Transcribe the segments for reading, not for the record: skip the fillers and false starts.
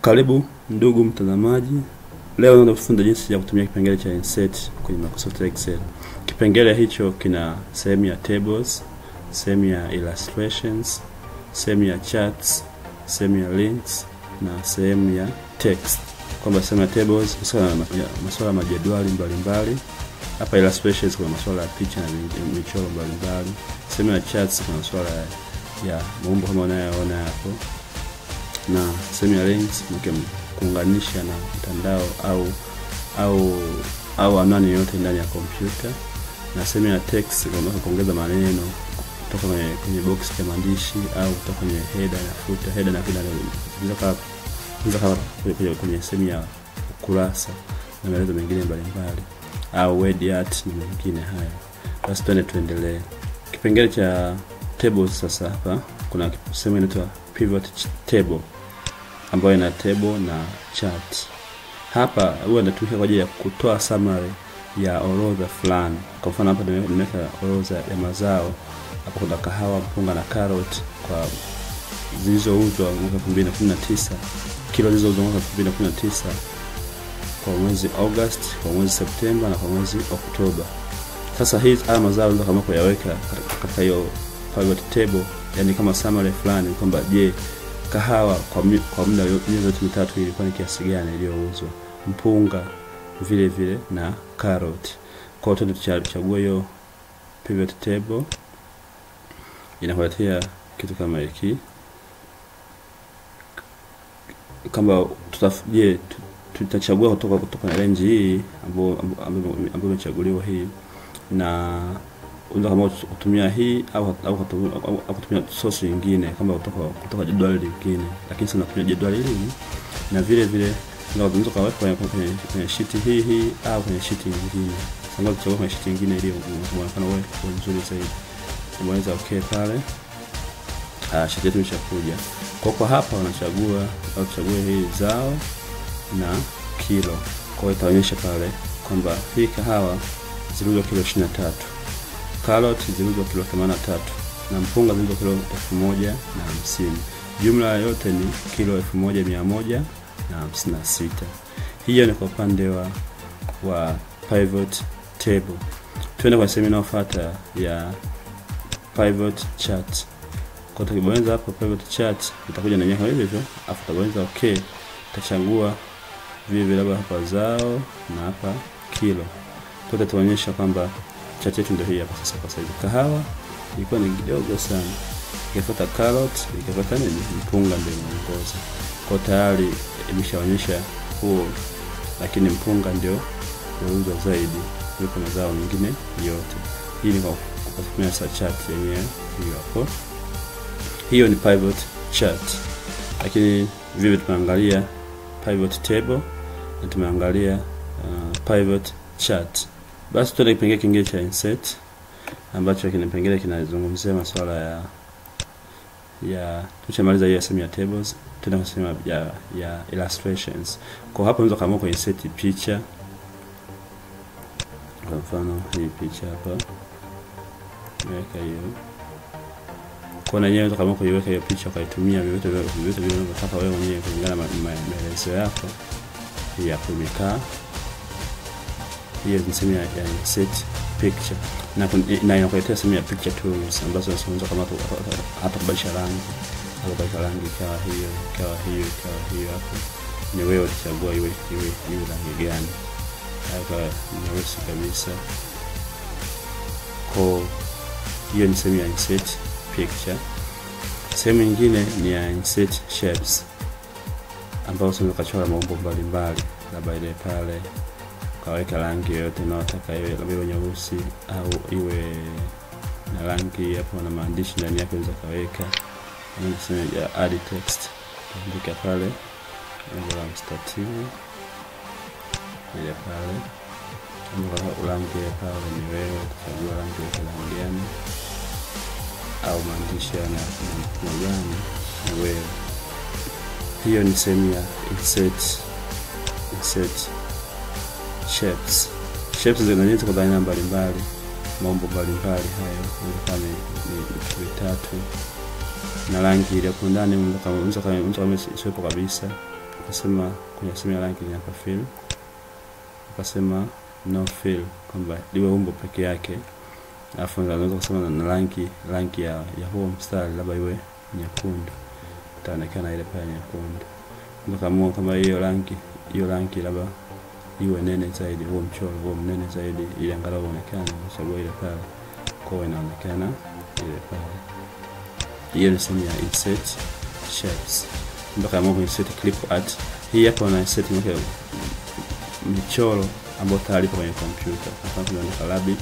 Karibu ndugu mtazamaji. Leo naenda kufunza jinsi ya kutumia kipengele cha insert kwenye Microsoft Excel. Kipengele hicho kina sehemu ya tables, sehemu ya illustrations, sehemu ya charts, sehemu ya links na sehemu ya text. Kwamba sehemu ya tables masuala majedwali mbalimbali. Hapa illustrations kuna masuala ya picha na michoro mbalimbali. Sehemu ya charts kuna masuala ya maumbo kama unayoona hapo. Na sehemu ya links kuunganisha na mtandao au anwani yote ndani ya kompyuta. Na sehemu ya text unaweza kuongeza maneno kutoka kwenye box ya maandishi au kutoka kwenye header na footer. Header na footer inaweza kwenye sehemu ya kurasa na maelezo mengine mbalimbali au word art na mengine haya. Basi tuendelee. Kipengele cha tables sasa, hapa kuna sehemu inaitwa pivot table ambayo ina table na chart. Hapa huwa inatumika kwa ajili ya kutoa summary ya orodha fulani. Kwa mfano hapa nimeweka orodha ya mazao. Hapa kuna kahawa, mpunga na carrot kwa zilizouzwa mwaka 2019. Kilo zilizouzwa mwaka 2019 kwa mwezi August, kwa mwezi September na kwa mwezi Oktoba. Sasa hizi mazao ndio kama kuyaweka katika hiyo pivot table, yani kama summary fulani kwamba je, kahawa kwa muda miezi yote mitatu ilikuwa ni kiasi gani iliyouzwa, mpunga vile vile na carrot. Kwa hiyo tutachagua hiyo pivot table, inakuletea kitu kama hiki. Kama tutachagua kutoka na range hii ambayo imechaguliwa hii, na unaweza kama kutumia hii au kutumia source nyingine kama kutoka jedwali lingine, lakini sana kutumia jedwali hili. Na vile vile unaweza kaweka kwenye sheet hii au kwenye sheet nyingine. Sasa tuchagua kwenye sheet nyingine ili muonekano uwe nzuri zaidi. Unaweza okay pale. Sheet yetu imeshakuja. Kwa hapa unachagua au tuchague hii zao na kilo. Kwa hiyo itaonyesha pale kwamba hii kahawa ziliuzwa kilo 23. Carrot ziliuzwa kilo 83 na mpunga ziliuzwa kilo 1050. Jumla yote ni kilo 1156. Hiyo ni kwa upande wa pivot table. Tuende kwa sehemu inayofuata ya pivot chart. Kwa tukibonyeza hapo pivot chart itakuja na nyaka hivyo, afu tabonyeza okay. Tutachagua vile vile hapa zao na hapa kilo. Tuonyesha kwamba chart yetu ndio hii hapa sasa. Kwa sababu kahawa ilikuwa ni kidogo sana, ikafuata carrot, ikafuata mpunga ndio inaongoza. Kwa tayari imeshaonyesha huo, lakini mpunga ndio unauzwa zaidi kuliko mazao mengine yote. Hii ni kwa kutumia chart yenyewe hiyo hapo. Hiyo ni pivot chart. Lakini vile tumeangalia pivot table na tumeangalia pivot chart. Basi tuende kipengele kingine cha insert ambacho kipengele kinazungumzia masuala ya tumemaliza hiyo sehemu ya tables, tunaenda kwa sehemu ya illustrations. Kwa hapo unaweza kama kwa insert picha. Kwa mfano hii picha hapa, weka hiyo. Kwa nini unaweza kama kuiweka hiyo picha ukaitumia vyote vile unavyotaka wewe mwenyewe kulingana na maelezo yako. Hii hapo imekaa. Hiyo ni sehemu ya insert picture. Na inakuletea sehemu ya picture tools ambazo unaweza kama hata kubadilisha rangi. Au kubadilisha rangi ikawa hiyo hapo. Ni wewe utachagua iwe rangi gani. Hapa nyeusi kabisa. Kwa hiyo ni sehemu ya insert picture. Sehemu nyingine ni ya insert shapes, ambapo unaweza kuchora maumbo mbalimbali. Labda ile pale kaweka rangi yote unayotaka iwe nyeusi au iwe na rangi hapo na maandishi ndani yake unaweza kaweka. Unaweza ya add text, andika pale ndio mstatili ile pale. Unaweza rangi ya pale ni wewe kuchagua rangi gani au maandishi yana gani ni wewe. Hiyo ni sehemu ya insert shapes. Shapes zinaonyesha kwa aina mbalimbali, maumbo mbalimbali hayo. Kama ni vitatu na rangi ile hapo ndani unaweza kama isiwepo kabisa. ukasema kwenye sehemu ya rangi ni hapa fill, ukasema no fill kwamba liwe umbo peke yake, alafu unaweza kusema na rangi ya huo mstari labda iwe nyekundu, itaonekana ile pale nyekundu. Kama kama hiyo rangi labda iwe nene zaidi, huo mchoro huo mnene zaidi, ili angalau uonekane, sababu ile pale kwa inaonekana ile pale. Hiyo ni sehemu ya insert shapes. Kama insert clip art, hii hapa una insert michoro ambayo tayari kwenye kompyuta. Hapa tunaandika rabbit,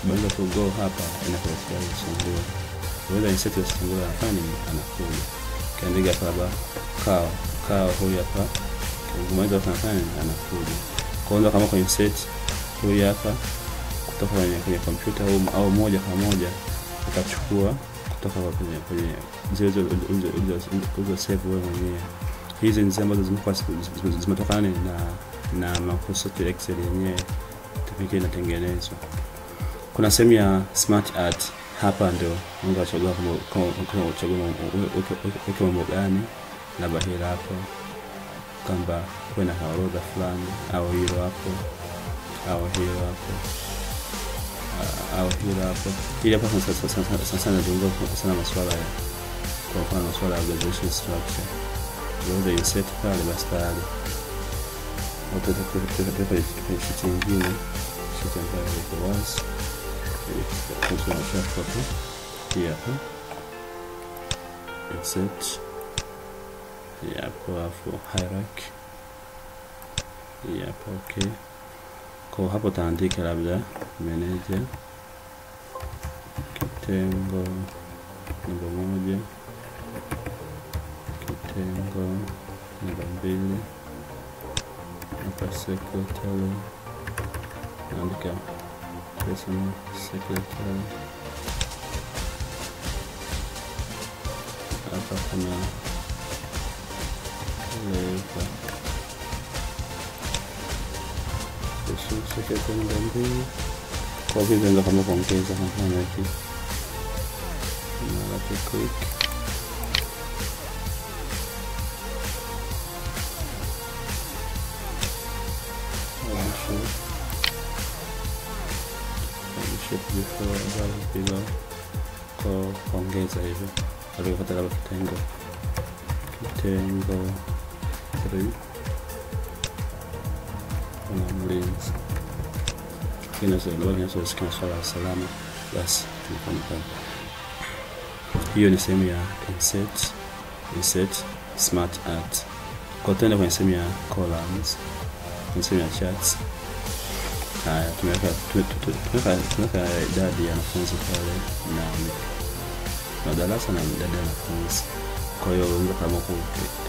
baada tu go hapa inakuletea sungura. Unaweza insert ya sungura hapa ni anakuja. Kaandika hapa kao huyu hapa. Unaweza kufanya anakuja. Kwanza kama kwa insert huyu hapa kutoka kwenye kompyuta au moja kwa moja utachukua kutoka kwenye zile save wewe mwenyewe. Hizi ni ambazo zimetokana na Microsoft Excel yenyewe tupike inatengenezwa. Kuna sehemu ya smart art, hapa ndio unaweza kuchagua kama uchagua ukiwa mambo gani, labda hili hapo kamba kuna orodha fulani au hilo hapo au hilo hapo au hilo hapo. Ili hapa sasa ndio sana masuala ya kwa mfano masuala ya organization structure. Unaweza insert pale basi tayari utatoka kwenye sheet nyingine, sheet ambayo iko wazi ili kuonyesha hapo hapa insert hapo hierarchy hapo. Okay, kwa hapo taandika labda manager kitengo namba 1, kitengo namba 2, hapa secretary, naandika personal secretary. Hapa kuna labor secretary namba 2. Kwa hivyo ndio kama kuongeza hapa na hiki na click before kwa kuongeza hivyo alipata labda kitengo 3 na mlinzi kinasema swala la salama. Basi tunafanya hiyo ni sehemu ya insert smart art. Kwa tena kwenye sehemu ya columns, kwenye sehemu ya charts. Haya, tumeweka idadi ya wanafunzi pale na darasa na idadi ya wanafunzi. Kwa hiyo unaweza kama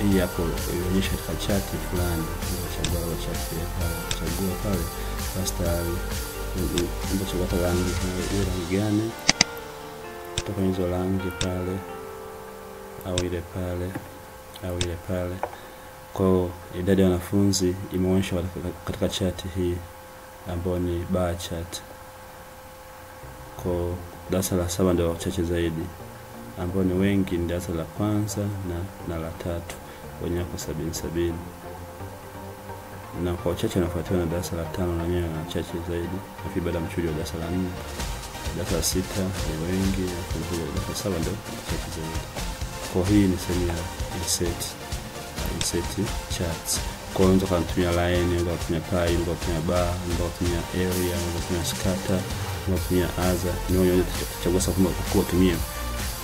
hii hapo ionyesha katika chart fulani, unachagua chart pale, chagua pale basi tayari unachagua rangi gani kutoka hizo rangi pale au ile pale au ile pale. Kwa idadi ya wanafunzi imeonyeshwa katika chart hii ambayo ni bar chart. Kwa darasa la 7 ndio wachache zaidi, ambao ni wengi ni darasa la kwanza na la 3 wenye wako 70, na kwa wachache wanafuatiwa na darasa la 5 na wenyewe na wachache zaidi. Na baada ya mchujo wa darasa la 4, darasa la 6 ni wengi, na darasa la 7 ndio wachache zaidi. Kwa hii ni sehemu ya insert charts. Kwa unaweza kutumia line, unaweza kutumia pie, unaweza kutumia bar, unaweza kutumia area, unaweza kutumia scatter, unaweza kutumia other. Ni wewe utachagua sasa kama kutumia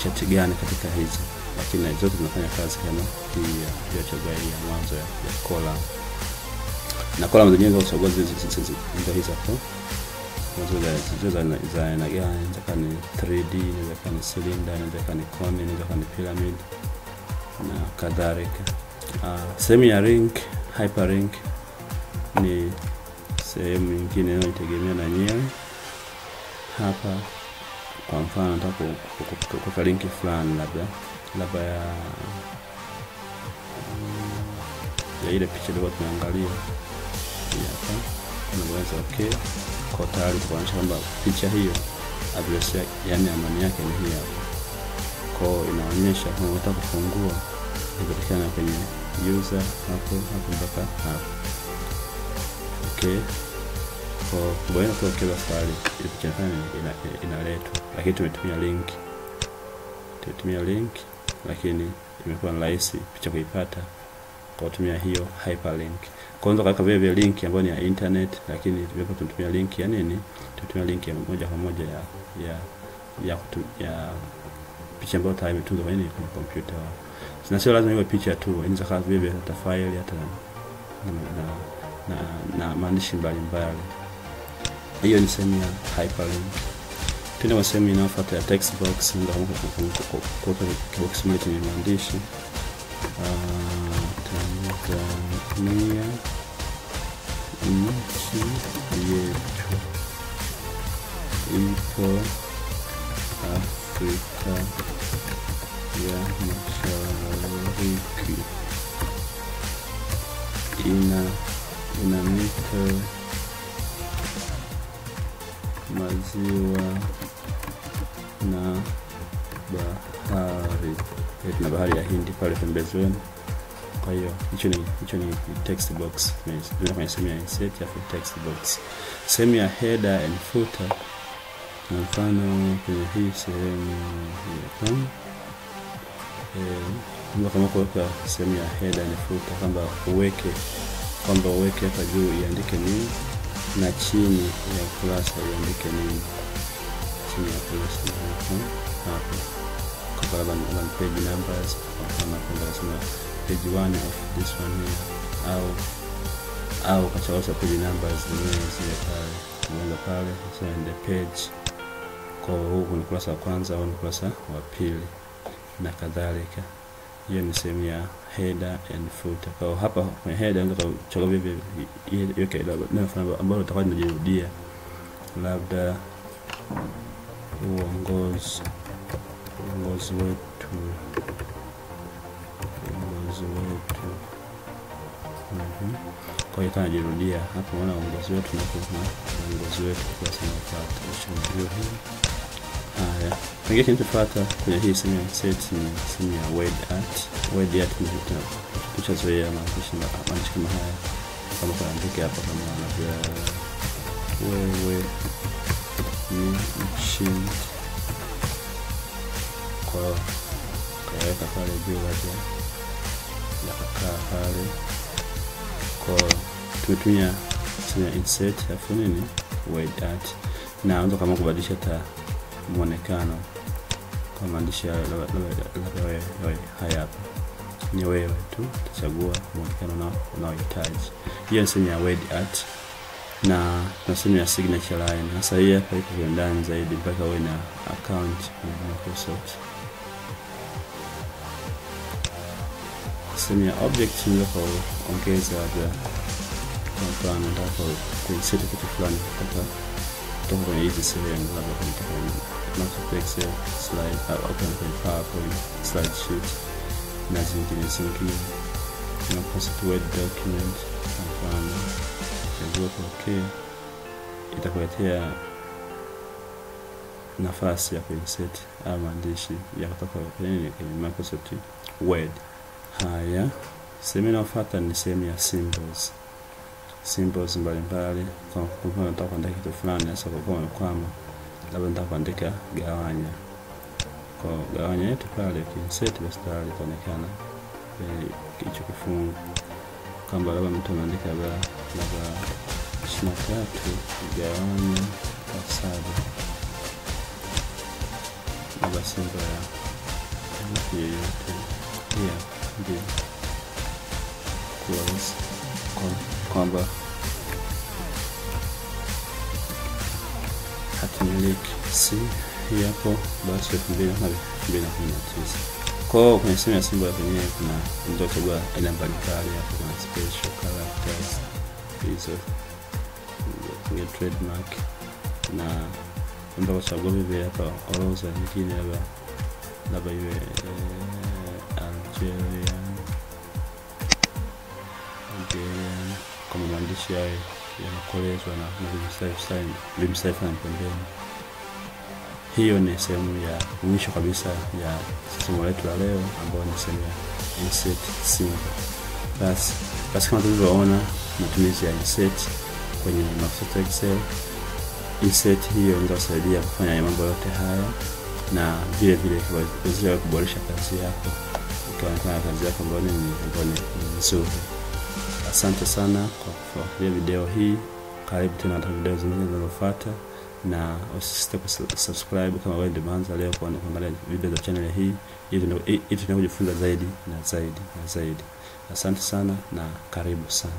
chart gani katika hizi, lakini zote zinafanya kazi kama hii ya chagua ya mwanzo ya column. Na column zenyewe unaweza kuchagua hizo hapo. Unaweza za aina gani, inaweza ni 3D, inaweza ni cylinder, inaweza ni cone, inaweza ni pyramid na kadhalika. Sehemu ya link, hyperlink ni sehemu nyingine inayotegemea na nyewe. Hapa kwa mfano nataka kuweka link fulani labda ya ile picha ndio tunaangalia hapa, unaweza okay kwa tayari kuonyesha kwamba picha hiyo address yake, yani anwani yake ni hii hapa. Kwa inaonyesha kama unataka kufungua inapatikana kwenye user hapo mpaka hapo. Okay. Kwa kubainisha kwa kila file ile picha inaletwa, lakini tumetumia link lakini imekuwa rahisi picha kuipata kwa kutumia hiyo hyperlink. Kwanza kaka vile link ambayo ni ya internet, lakini tumetumia link ya nini? Tumetumia link ya moja kwa moja ya picha ambayo tayari imetunzwa kwenye kompyuta. Sio lazima iwe picha tu, inaweza kuwa vile hata file hata na maandishi mbalimbali. Hiyo ni sehemu ya hyperlink. Tena kwa sehemu inayofuata ya text box, ndio kwa box moja yenye maandishi Tanzania nchi yetu ipo Afrika ya Mashariki, ina mito, maziwa na bahari. Na bahari ya Hindi pale pembezoni. Kwa hiyo hicho ni text box. Tunaweza kwenye sehemu ya insert ya text box. Sehemu ya header and footer. Kwa mfano kwenye hii sehemu hapa kama kuweka sehemu ya header and footer, kwamba uweke hapa juu iandike nini na chini ya kurasa iandike nini. Chini ya kurasa hapa kwa sababu na page numbers, kama tunasema page 1 of this one here, au kachagua page numbers zile pale so in the page kwa huko ni kurasa wa kwanza au ni kurasa wa pili na kadhalika. Hiyo ni sehemu ya header and footer. Kwa hapa kwenye header unaweza kuchagua vipi hiyo kaida ambayo utakuwa unajirudia, labda uongozi wetu. Kwa hiyo tunajirudia hapo, unaona uongozi wetu na uongozi wetu kwa sababu tunashughulikia hii. Haya, kingine kinachofuata kwenye hii sehemu ya set ni sehemu ya word art. Word art ni tuchazoea maandishi kama haya, kama kuandika hapa kama labda wewe ni mshindi, kwa kaweka pale juu hapo ya kukaa pale. Kwa tumetumia sehemu ya insert afu nini word art, na unaweza kama kubadilisha muonekano kwa maandishi ya wewe. Haya hapa ni wewe tu, tutachagua muonekano unaohitaji. Hiyo ni sehemu ya word art, na sehemu ya signature line. Sasa hii hapa iko kwa ndani zaidi mpaka uwe na account kwenye Microsoft. Sehemu ya object ni kwa ongeza kwa mfano ndako kuinsert kitu fulani kutoka kwenye hizi sehemu, labda kutoka kwenye Matokeo Excel slide au kwenye PowerPoint slide sheet na zingine. Na post word document kwa mfano chagua okay, itakuletea nafasi ya kuinsert au maandishi ya kutoka kwenye Microsoft Word. Haya, sehemu inayofuata ni sehemu ya symbols mbalimbali. Kwa mfano nataka kuandika kitu fulani, sasa kwa kwamba labda nataka kuandika gawanya. Kwa gawanya yetu pale insert basi tayari itaonekana hicho kifungu, kama labda mtu anaandika labda 23 gawanya kwa 7, labda symbol ya yote pia ndio kwamba hatimiliki si hapo basi 2019. Kwa kwenye sehemu ya symbol yenyewe kuna ndio chagua aina mbalimbali hapo, kuna special characters hizo ni trademark, na ndio chagua hivi hapa orodha nyingine labda iwe Algerian kama maandishi yao yanakolezwa na vimsaifa na pembeni. Hiyo ni sehemu ya mwisho kabisa ya somo letu la leo, ambayo ni sehemu ya insert symbol. Basi kama tulivyoona matumizi ya insert kwenye Microsoft Excel, insert hiyo inaweza kusaidia kufanya mambo yote haya, na vile vile kuweza kuboresha kazi yako, ikaonekana kazi yako ambayo ni nzuri. Asante sana kwa kufuatilia video hii. Karibu tena na video zingine zinazofuata, na usisite kusubscribe kama wewe ndio mwanzo leo kuangalia video za channel hii, ili tunajifunza zaidi na zaidi na zaidi. Asante sana na karibu sana.